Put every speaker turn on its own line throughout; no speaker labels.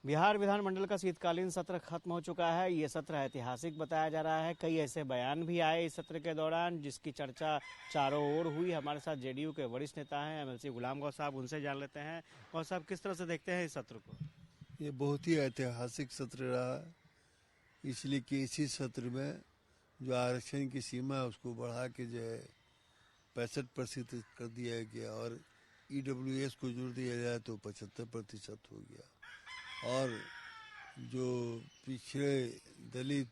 बिहार विधानमंडल का शीतकालीन सत्र खत्म हो चुका है। ये सत्र ऐतिहासिक बताया जा रहा है। कई ऐसे बयान भी आए इस सत्र के दौरान जिसकी चर्चा चारों ओर हुई। हमारे साथ जेडीयू के वरिष्ठ नेता हैं एमएलसी गुलाम गौस साहब, उनसे जान लेते हैं। गौस साहब, किस तरह से देखते हैं इस सत्र को?
ये बहुत ही ऐतिहासिक सत्र रहा, इसलिए कि इसी सत्र में जो आरक्षण की सीमा है उसको बढ़ा के जो है 65% कर दिया गया और ईडब्ल्यूएस को जोड़ दिया जाए तो 75% हो गया। और जो पिछड़े दलित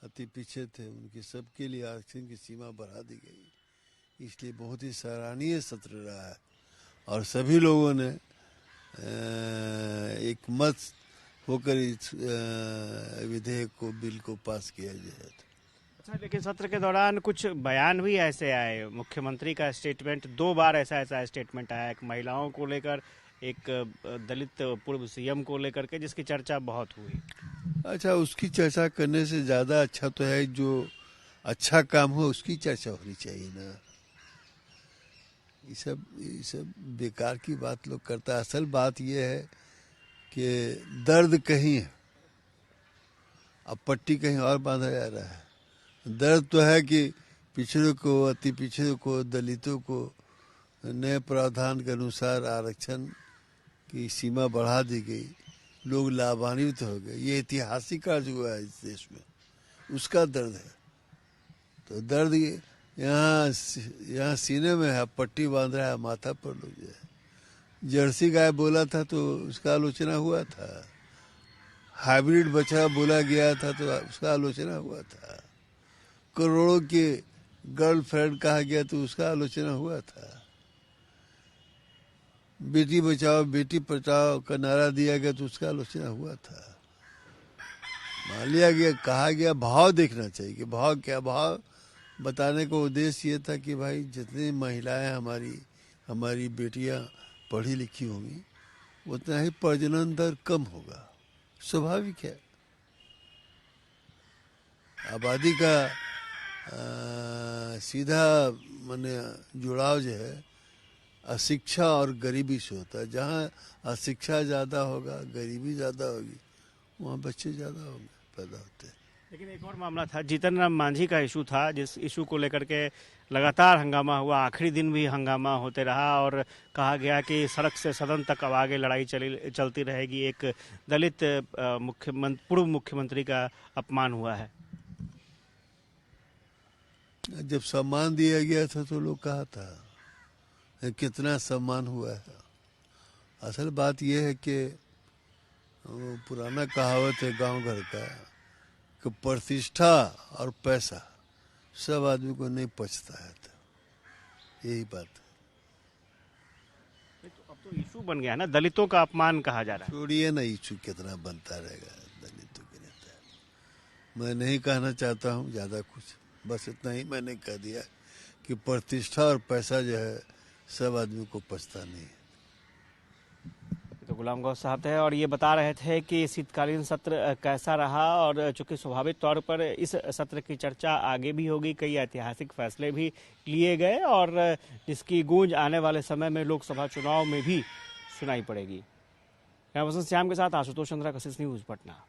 अति पीछे थे उनके सबके लिए आरक्षण की सीमा बढ़ा दी गई। इसलिए बहुत ही सराहनीय सत्र रहा है और सभी लोगों ने एक मत होकर इस विधेयक को बिल को पास किया जाए।
अच्छा, लेकिन सत्र के दौरान कुछ बयान भी ऐसे आए। मुख्यमंत्री का स्टेटमेंट, 2 बार ऐसा स्टेटमेंट आया, एक महिलाओं को लेकर, एक दलित पूर्व सीएम को लेकर के, जिसकी चर्चा बहुत हुई।
अच्छा, उसकी चर्चा करने से ज़्यादा अच्छा तो है जो अच्छा काम हो उसकी चर्चा होनी चाहिए ना। ये सब बेकार की बात लोग करता है। असल बात यह है कि दर्द कहीं है, अब पट्टी कहीं और बांधा जा रहा है। दर्द तो है कि पिछड़ों को, अति पिछड़ों को, दलितों को नए प्रावधान के अनुसार आरक्षण की सीमा बढ़ा दी गई, लोग लाभान्वित हो गए। ये ऐतिहासिक कार्य हुआ है इस देश में, उसका दर्द है। तो दर्द यहाँ सीने में है, पट्टी बांध रहा है माथा पर लोग जो है। जर्सी गाय बोला था तो उसका आलोचना हुआ था, हाइब्रिड बछड़ा बोला गया था तो उसका आलोचना हुआ था, करोड़ों के गर्लफ्रेंड कहा गया तो उसका आलोचना हुआ था, बेटी बचाओ बेटी पढ़ाओ का नारा दिया गया तो उसका आलोचना हुआ था। मान लिया गया, कहा गया भाव देखना चाहिए कि भाव क्या, भाव बताने का उद्देश्य ये था कि भाई जितनी महिलाएं हमारी बेटियां पढ़ी लिखी होंगी उतना ही प्रजनन दर कम होगा। स्वाभाविक है, आबादी का सीधा माने जुड़ाव जो है अशिक्षा और गरीबी से होता है। जहाँ अशिक्षा ज़्यादा होगा, गरीबी ज़्यादा होगी, वहाँ बच्चे ज़्यादा होंगे, पैदा होते हैं।
लेकिन एक और मामला था, जीतन राम मांझी का इशू था, जिस इशू को लेकर के लगातार हंगामा हुआ। आखिरी दिन भी हंगामा होते रहा और कहा गया कि सड़क से सदन तक अब आगे लड़ाई चलती रहेगी। एक दलित पूर्व मुख्यमंत्री का अपमान हुआ है।
जब सम्मान दिया गया था तो लोग कहा था कितना सम्मान हुआ है। असल बात यह है कि पुराना कहावत है गांव घर का कि प्रतिष्ठा और पैसा सब आदमी को नहीं पचता है, तो यही बात है।
तो अब तो इशू बन गया है ना, दलितों का अपमान कहा जा रहा है।
छोड़िए ना, इशू कितना बनता रहेगा दलितों के नेता। मैं नहीं कहना चाहता हूँ ज़्यादा कुछ, बस इतना ही मैंने कह दिया कि प्रतिष्ठा और पैसा जो है सब आदमी को पचता नहीं है।
तो गुलाम गौस साहब थे और ये बता रहे थे कि शीतकालीन सत्र कैसा रहा। और चूंकि स्वाभाविक तौर पर इस सत्र की चर्चा आगे भी होगी, कई ऐतिहासिक फैसले भी लिए गए और जिसकी गूंज आने वाले समय में लोकसभा चुनाव में भी सुनाई पड़ेगी। कैमरा पर्सन श्याम के साथ आशुतोष चंद्रा, कशिश न्यूज, पटना।